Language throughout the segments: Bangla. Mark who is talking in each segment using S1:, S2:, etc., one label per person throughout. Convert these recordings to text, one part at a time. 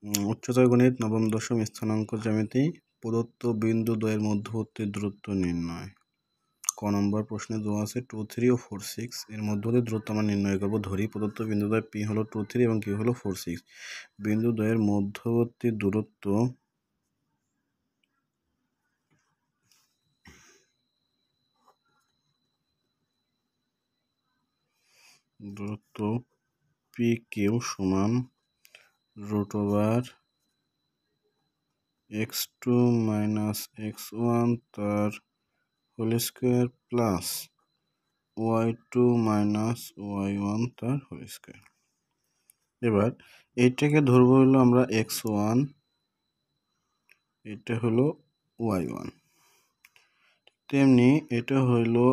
S1: উচ্চতর গণিত নবম দশম স্থানাঙ্ক জ্যামিতি প্রদত্ত বিন্দু দ্বয়ের মধ্যবর্তী দূরত্ব নির্ণয়। ক নম্বর প্রশ্নে দেওয়া আছে 2, 3 ও 4, 6 এর মধ্যবর্তী দূরত্ব আমরা নির্ণয় করব। ধরি প্রদত্ত বিন্দু দ্বয় P হলো 2, 3 এবং Q হলো 4, 6। বিন্দু দ্বয়ের মধ্যবর্তী দূরত্ব PQ সমান √x2 - x1 তার whole square plus y2 - y1 তার হোল স্কোয়ার। এবার এইটাকে ধরবো হলো আমরা x1, এটা হলো y1, তেমনি এটা হলো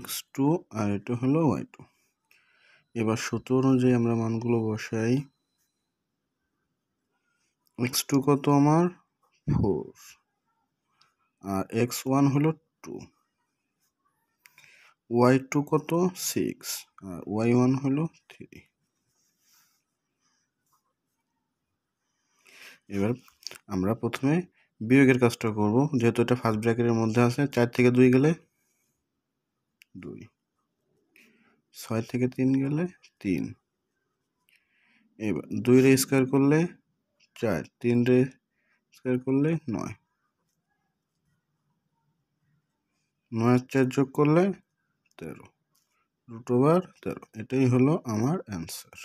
S1: x2 আর এটা হলো y2। এবার সূত্র অনুযায়ী আমরা মানগুলো বসাই। x2 কত আমার 4 আর x1 হলো 2, y2 কত 6 আর y1 হলো 3। এবার আমরা প্রথমে বিয়োগের কাজটা করব, যেহেতু এটা ফার্স্ট ব্র্যাকেটের মধ্যে আছে। 4 থেকে 2 গেলে 2, 6 থেকে 3 গেলে 3। এবার 2 রে স্কয়ার করলে 4, 3 রে স্কয়ার করলে 9, 9 আর 4 যোগ করলে 13, √13। এটাই হলো আমার অ্যান্সার।